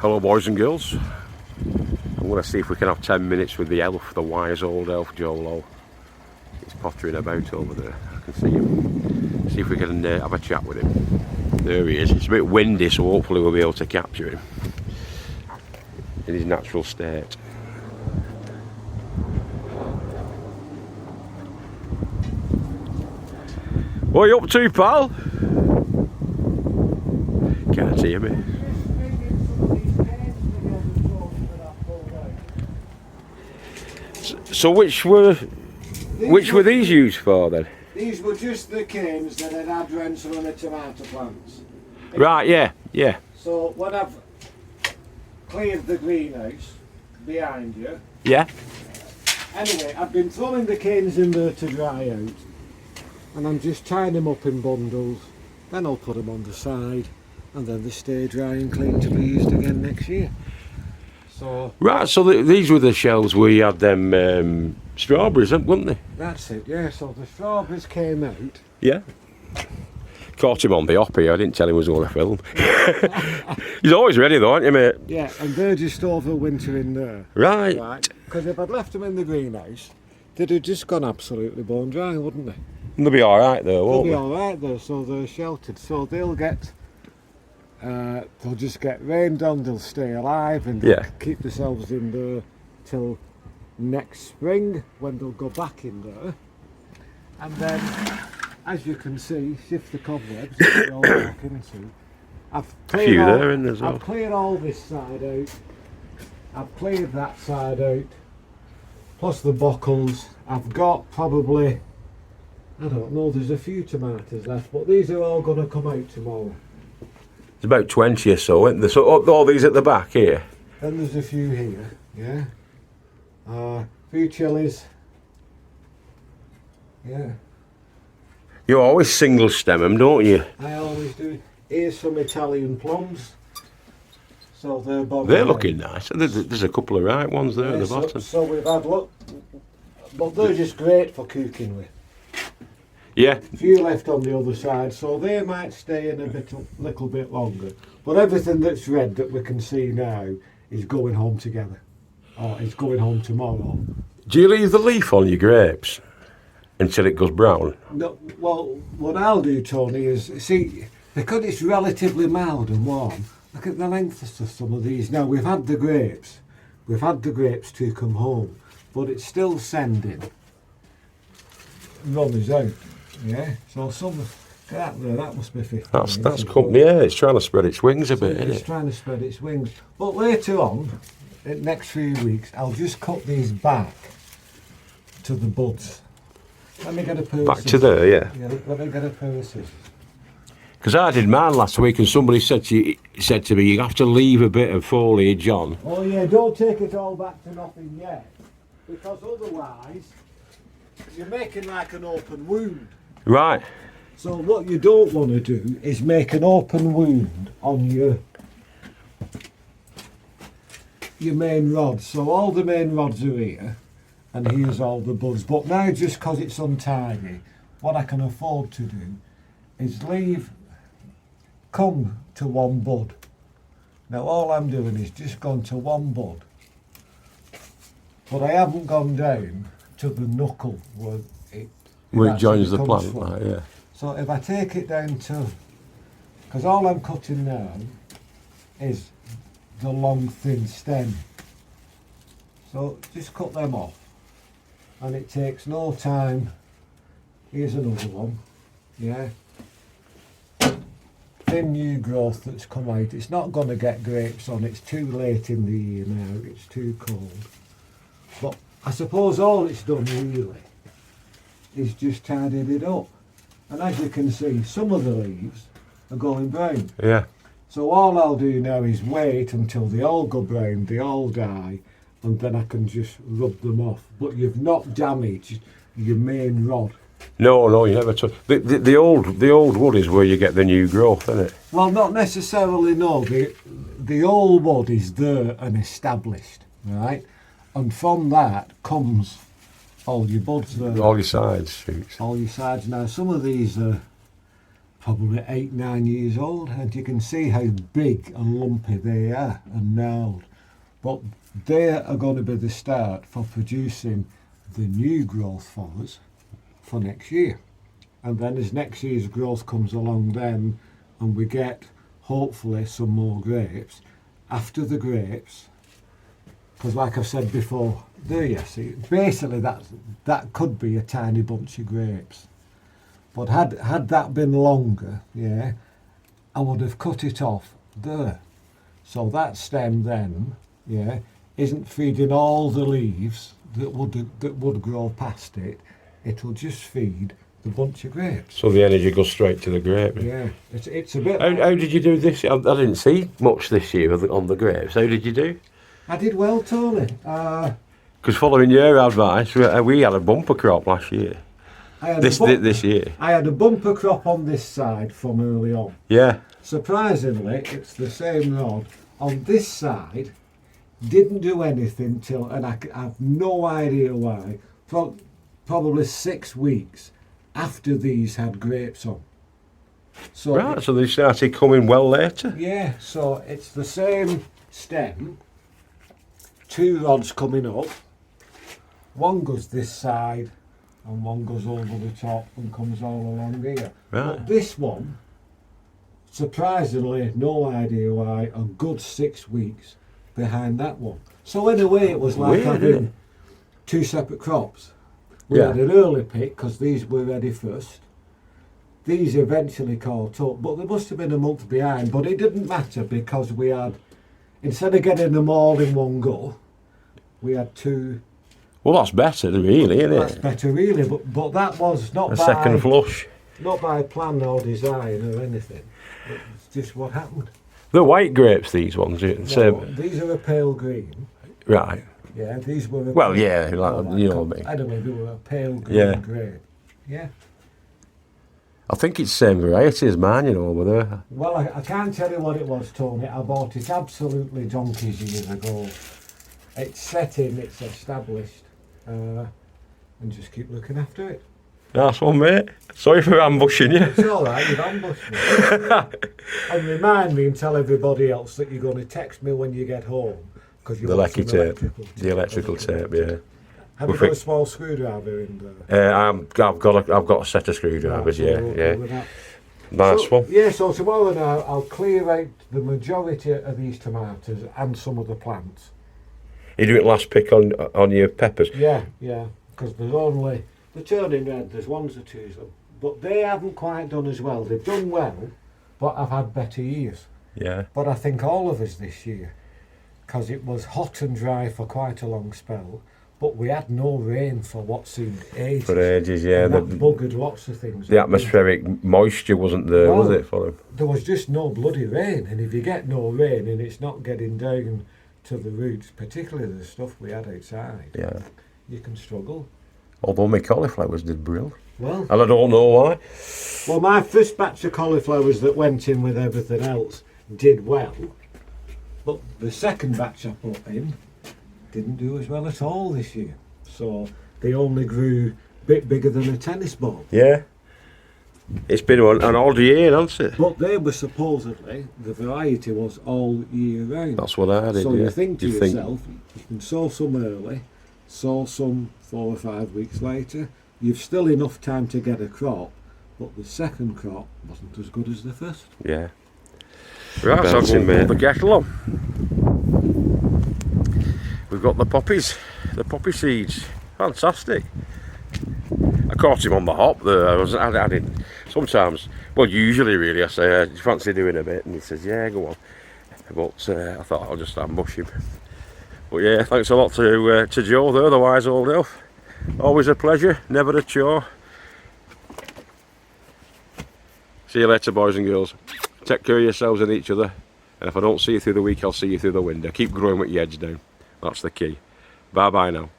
Hello boys and girls. I'm going to see if we can have 10 minutes with the elf, the wise old elf Jolo. He's pottering about over there. I can see him. See if we can have a chat with him. There he is. It's a bit windy, so hopefully we'll be able to capture him in his natural state. What are you up to, pal? Can't see me. So which were these used for then? These were just the canes that had rental on the tomato plants. Right, yeah. So when I've cleared the greenhouse behind you. Yeah. Anyway, I've been throwing the canes in there to dry out, and I'm just tying them up in bundles. Then I'll put them on the side, and then they stay dry and clean to be used again next year. So right, so these were the shelves where you had them strawberries, weren't they? that's it, yeah. So the strawberries came out. Yeah. Caught him on the hop here. I didn't tell him I was going to film. He's always ready though, aren't you, mate? Yeah, and they're just over winter in there. Right. Because if I'd left them in the greenhouse, they'd have just gone absolutely bone dry, wouldn't they? They'll be alright though, won't They'll they? be alright though, so they're sheltered. So they'll just get rained on, they'll stay alive and keep themselves in there till next spring when they'll go back in there. And then, as you can see, shift the cobwebs that we all back into. I've cleared I've cleared all this side out. I've cleared that side out. Plus the bockles. I've got probably, I don't know, there's a few tomatoes left, but these are all going to come out tomorrow. There's about 20 or so, isn't there? So all these at the back here. Then there's a few here, yeah. Few chilies. Yeah. You always single stem them, don't you? I always do. Here's some Italian plums. So they're looking nice. There's a couple of right ones there at the bottom. So we've had but they're just great for cooking with. Yeah. A few left on the other side, so they might stay in a little bit longer. But everything that's red that we can see now is going home together. Or it's going home tomorrow. Do you leave the leaf on your grapes until it goes brown? No, well, what I'll do, Tony, is, see, because it's relatively mild and warm, look at the length of some of these. Now, we've had the grapes to come home, but it's still sending runners out. Yeah, so some that must be 50. That's company. Yeah, it's trying to spread its wings a bit, isn't it? It's trying to spread its wings. But later on, in the next few weeks, I'll just cut these back to the buds. Let me get a pair of scissors. Back to there, yeah. Yeah, let me get a pair of scissors. Because I did mine last week, and somebody said to me, you have to leave a bit of foliage on. Oh yeah, don't take it all back to nothing yet, because otherwise you're making like an open wound. Right. So what you don't want to do is make an open wound on your main rods. So all the main rods are here, and here's all the buds. But now, just because it's untidy, what I can afford to do is come to one bud. Now all I'm doing is just gone to one bud, but I haven't gone down to the knuckle where it joins the plant, from. right, yeah. So if I take it down to, because all I'm cutting now is the long thin stem, so just cut them off, and it takes no time. Here's another one, yeah. Thin new growth that's come out. It's not going to get grapes on. It's too late in the year now. It's too cold. But I suppose all it's done really is just tidied it up. And as you can see, some of the leaves are going brown. Yeah. So all I'll do now is wait until they all go brown, they all die, and then I can just rub them off. But you've not damaged your main rod. No, you never touch. The old wood is where you get the new growth, isn't it? Well, not necessarily, no. The old wood is there and established, right? And from that comes all your buds there. All your sides shoots. All your sides. Now, some of these are probably 8-9 years old, and you can see how big and lumpy they are and gnarled. But they are going to be the start for producing the new growth for us for next year. And then as next year's growth comes along then, and we get hopefully some more grapes, after the grapes, because like I've said before, there you see, basically that could be a tiny bunch of grapes. But had that been longer, yeah, I would have cut it off there. So that stem then, yeah, isn't feeding all the leaves that would grow past it. It'll just feed the bunch of grapes. So the energy goes straight to the grape. Yeah, it's a bit. How did you do this? I didn't see much this year on the grapes. How did you do? I did well, Tony. Because following your advice, we had a bumper crop last year. This year. I had a bumper crop on this side from early on. Yeah. Surprisingly, it's the same rod. On this side, didn't do anything till, and I have no idea why, probably 6 weeks after these had grapes on. So right, so they started coming well later. Yeah, so it's the same stem, 2 rods coming up. One goes this side, and one goes over the top and comes all along here. Right. But this one, surprisingly, no idea why, a good 6 weeks behind that one. So in a way it was like weird, having 2 separate crops. We had an early pick because these were ready first. These eventually caught up, but they must have been a month behind. But it didn't matter because we had, instead of getting them all in one go, we had 2. Well, that's better, really, isn't it? That's better, really. But that was not a by second flush. Not by plan or design or anything. It's just what happened. The white grapes, these ones. No, these are a pale green. Right. Yeah, these were. Well, yeah, like, you know what I mean. Anyway, they were a pale green grape. Yeah. I think it's the same variety as mine, you know, over there. Well, I can't tell you what it was, Tony. I bought it absolutely donkeys years ago. It's set in, it's established, and just keep looking after it. Nice one, mate. Sorry for ambushing you. It's all right, you've ambushed me. And remind me and tell everybody else that you're going to text me when you get home. Because you the lecky tape. The electrical tape, yeah. Have you got a small screwdriver in there? I've got a set of screwdrivers, yeah. Nice one. Yeah, so tomorrow now I'll clear out the majority of these tomatoes and some of the plants. You do it last pick on your peppers? Yeah, because they're turning red, there's 1s or 2s, but they haven't quite done as well. They've done well, but I've had better years. Yeah. But I think all of us this year, because it was hot and dry for quite a long spell, but we had no rain for what seemed ages. For ages, yeah. And that buggered lots of things. The atmospheric moisture wasn't there, was it, for them? There was just no bloody rain, and if you get no rain and it's not getting down to the roots, particularly the stuff we had outside, you can struggle. Although my cauliflowers did brilliant. Well, and I don't know why. Well, my first batch of cauliflowers that went in with everything else did well, but the second batch I put in didn't do as well at all this year. So they only grew a bit bigger than a tennis ball. Yeah. It's been an odd year, hasn't it? But they were supposedly, the variety was all year round. That's what I did, So you think to yourself, you can sow some early, sow some 4 or 5 weeks later. You've still enough time to get a crop, but the second crop wasn't as good as the first. Yeah. Right, so we'll put the kettle on. We've got the poppies, the poppy seeds. Fantastic. I caught him on the hop there. I didn't. Sometimes, well, usually really, I say, do you fancy doing a bit? And he says, yeah, go on. But I thought I'll just ambush him. But yeah, thanks a lot to Joe there, the wise old elf. Always a pleasure, never a chore. See you later, boys and girls. Take care of yourselves and each other. And if I don't see you through the week, I'll see you through the window. Keep growing with your heads down. That's the key. Bye bye now.